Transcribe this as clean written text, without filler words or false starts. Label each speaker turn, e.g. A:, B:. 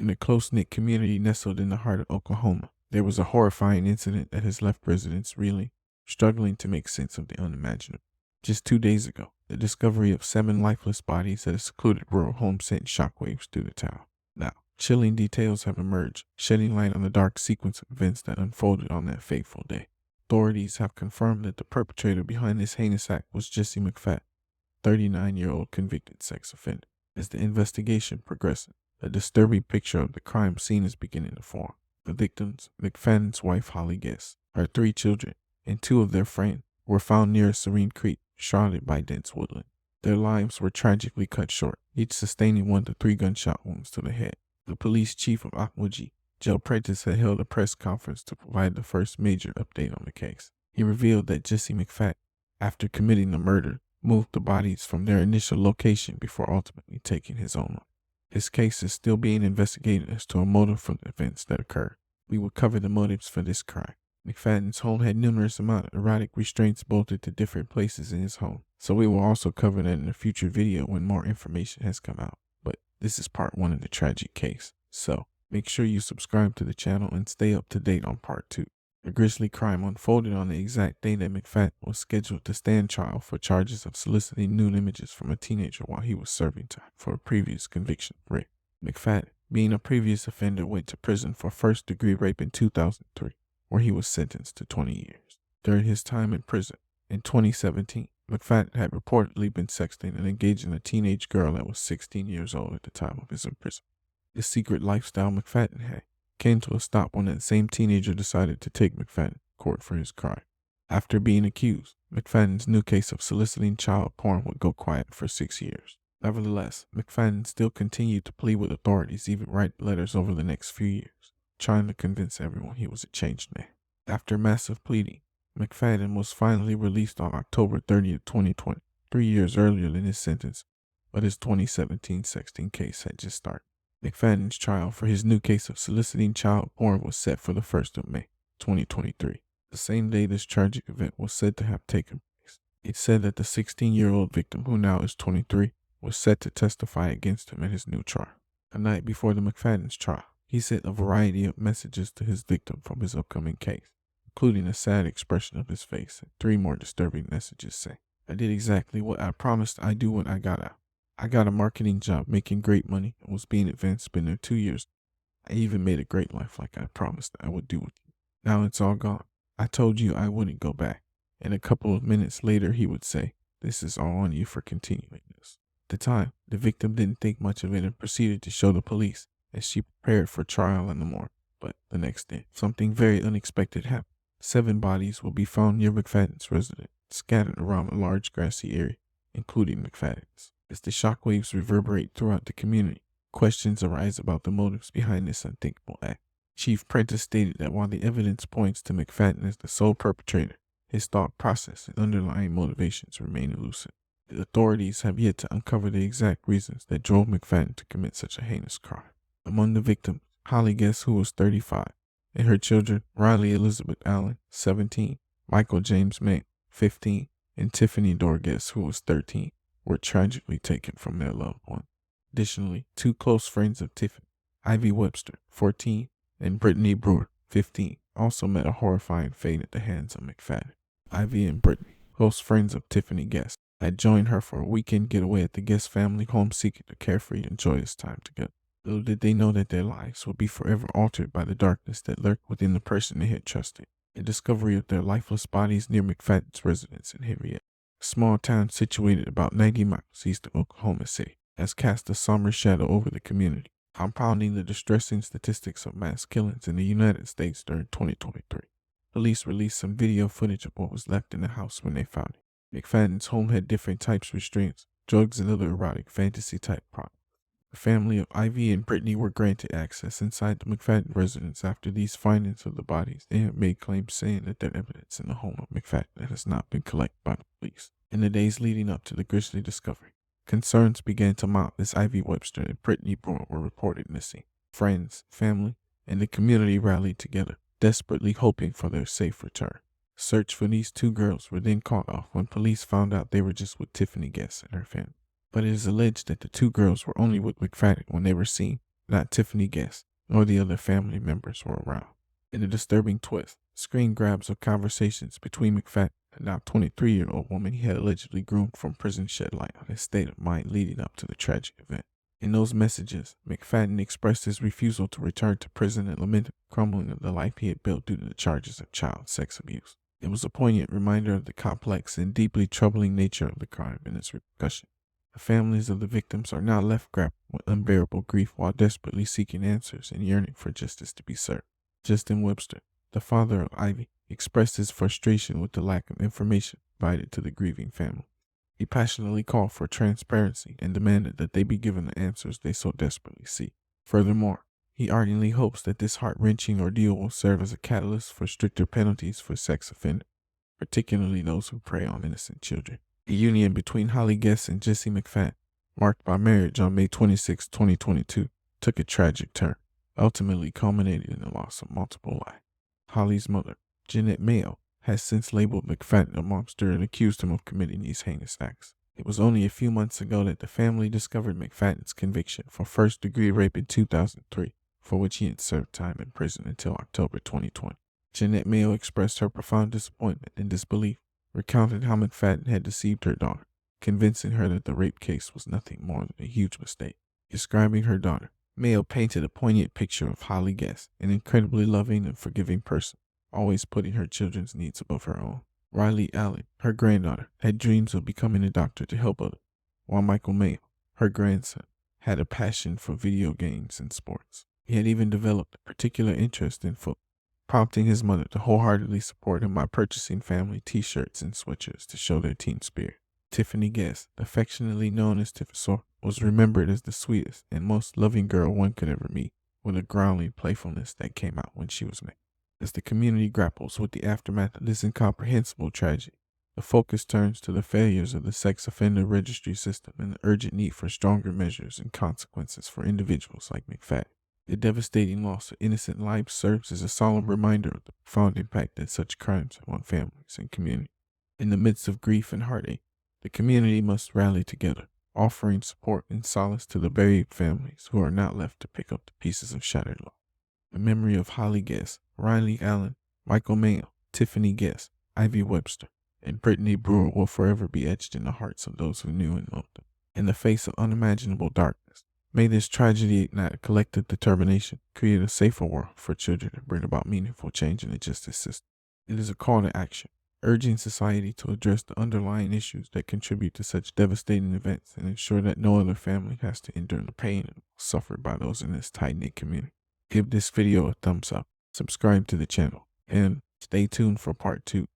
A: In a close-knit community nestled in the heart of Oklahoma, there was a horrifying incident that has left residents reeling, struggling to make sense of the unimaginable. Just 2 days ago, the discovery of 7 lifeless bodies at a secluded rural home sent shockwaves through the town. Now, chilling details have emerged, shedding light on the dark sequence of events that unfolded on that fateful day. Authorities have confirmed that the perpetrator behind this heinous act was Jesse McFadden, 39-year-old convicted sex offender. As the investigation progresses, a disturbing picture of the crime scene is beginning to form. The victims, McFadden's wife Rylee Guess, her 3 children, and 2 of their friends, were found near a serene creek, shrouded by dense woodland. Their lives were tragically cut short, each sustaining 1 to 3 gunshot wounds to the head. The police chief of Akwaji, Joe Prentice, had held a press conference to provide the first major update on the case. He revealed that Jesse McFadden, after committing the murder, moved the bodies from their initial location before ultimately taking his own life. His case is still being investigated as to a motive for the events that occurred. We will cover the motives for this crime. McFadden's home had numerous amount of erotic restraints bolted to different places in his home, so we will also cover that in a future video when more information has come out. But this is part 1 of the tragic case, so make sure you subscribe to the channel and stay up to date on part 2. The grisly crime unfolded on the exact day that McFadden was scheduled to stand trial for charges of soliciting nude images from a teenager while he was serving time for a previous conviction for rape. McFadden, being a previous offender, went to prison for first-degree rape in 2003, where he was sentenced to 20 years. During his time in prison, in 2017, McFadden had reportedly been sexting and engaging a teenage girl that was 16 years old at the time of his imprisonment. The secret lifestyle McFadden had came to a stop when that same teenager decided to take McFadden to court for his crime. After being accused, McFadden's new case of soliciting child porn would go quiet for 6 years. Nevertheless, McFadden still continued to plead with authorities, even write letters over the next few years, trying to convince everyone he was a changed man. After massive pleading, McFadden was finally released on October 30th, 2020, 3 years earlier than his sentence, but his 2017 sexting case had just started. McFadden's trial for his new case of soliciting child porn was set for the 1st of May, 2023, the same day this tragic event was said to have taken place. It said that the 16-year-old victim, who now is 23, was set to testify against him at his new trial. A night before the McFadden's trial, he sent a variety of messages to his victim from his upcoming case, including a sad expression of his face and 3 more disturbing messages saying, "I did exactly what I promised I'd do when I got out. I got a marketing job making great money and was being advanced, been there 2 years. I even made a great life like I promised I would do with you. Now it's all gone. I told you I wouldn't go back." And a couple of minutes later he would say, "This is all on you for continuing this." At the time, the victim didn't think much of it and proceeded to show the police as she prepared for trial in the morning. But the next day, something very unexpected happened. 7 bodies will be found near McFadden's residence, scattered around a large grassy area, including McFadden's. As the shockwaves reverberate throughout the community, questions arise about the motives behind this unthinkable act. Chief Prentice stated that while the evidence points to McFadden as the sole perpetrator, his thought process and underlying motivations remain elusive. The authorities have yet to uncover the exact reasons that drove McFadden to commit such a heinous crime. Among the victims, Rylee Guess, who was 35, and her children, Rylee Elizabeth Allen, 17, Michael James Mayo, 15, and Tiffany Dore Guess, who was 13, were tragically taken from their loved one. Additionally, 2 close friends of Tiffany, Webster, 14, and Brittany Brewer, 15, also met a horrifying fate at the hands of McFadden. Ivy and Brittany, close friends of Tiffany Guess, had joined her for a weekend getaway at the Guess family home, seeking a carefree and joyous time together. Little did they know that their lives would be forever altered by the darkness that lurked within the person they had trusted. The discovery of their lifeless bodies near McFadden's residence in Henrietta, a small town situated about 90 miles east of Oklahoma City, has cast a somber shadow over the community, compounding the distressing statistics of mass killings in the United States during 2023. Police released some video footage of what was left in the house when they found it. McFadden's home had different types of restraints, drugs, and other erotic fantasy-type products. The family of Ivy and Brittany were granted access inside the McFadden residence after these findings of the bodies. They have made claims saying that their evidence in the home of McFadden has not been collected by the police. In the days leading up to the grisly discovery, concerns began to mount as Ivy Webster and Brittany Brewer were reported missing. Friends, family, and the community rallied together, desperately hoping for their safe return. Search for these 2 girls were then called off when police found out they were just with Tiffany Guess and her family. But it is alleged that the 2 girls were only with McFadden when they were seen Not Tiffany Guess, nor the other family members were around. In a disturbing twist, screen grabs of conversations between McFadden and now 23-year-old woman he had allegedly groomed from prison shed light on his state of mind leading up to the tragic event. In those messages, McFadden expressed his refusal to return to prison and lamented the crumbling of the life he had built due to the charges of child sex abuse. It was a poignant reminder of the complex and deeply troubling nature of the crime and its repercussions. The families of the victims are now left grappling with unbearable grief while desperately seeking answers and yearning for justice to be served. Justin Webster, the father of Ivy, expressed his frustration with the lack of information provided to the grieving family. He passionately called for transparency and demanded that they be given the answers they so desperately seek. Furthermore, he ardently hopes that this heart-wrenching ordeal will serve as a catalyst for stricter penalties for sex offenders, particularly those who prey on innocent children. The union between Rylee Guess and Jesse McFadden, marked by marriage on May 26, 2022, took a tragic turn, ultimately culminated in the loss of multiple lives. Rylee's mother, James Mayo, has since labeled McFadden a monster and accused him of committing these heinous acts. It was only a few months ago that the family discovered McFadden's conviction for first-degree rape in 2003, for which he had served time in prison until October 2020. James Mayo expressed her profound disappointment and disbelief, recounted how McFadden had deceived her daughter, convincing her that the rape case was nothing more than a huge mistake. Describing her daughter, Mayo painted a poignant picture of Rylee Guess, an incredibly loving and forgiving person, always putting her children's needs above her own. Rylee Allen, her granddaughter, had dreams of becoming a doctor to help others, while Michael Mayo, her grandson, had a passion for video games and sports. He had even developed a particular interest in football, prompting his mother to wholeheartedly support him by purchasing family t-shirts and sweatshirts to show their team spirit. Tiffany Guess, affectionately known as Tiffasaurus, was remembered as the sweetest and most loving girl one could ever meet, with a growling playfulness that came out when she was named. As the community grapples with the aftermath of this incomprehensible tragedy, the focus turns to the failures of the sex offender registry system and the urgent need for stronger measures and consequences for individuals like McFadden. The devastating loss of innocent lives serves as a solemn reminder of the profound impact that such crimes have on families and communities. In the midst of grief and heartache, the community must rally together, offering support and solace to the bereaved families who are not left to pick up the pieces of shattered life. The memory of Rylee Guess, Rylee Allen, Michael Mayo, Tiffany Guess, Ivy Webster, and Brittany Brewer will forever be etched in the hearts of those who knew and loved them. In the face of unimaginable darkness, may this tragedy ignite a collective determination, create a safer world for children, and bring about meaningful change in the justice system. It is a call to action, urging society to address the underlying issues that contribute to such devastating events and ensure that no other family has to endure the pain suffered by those in this tight-knit community. Give this video a thumbs up, subscribe to the channel, and stay tuned for part 2.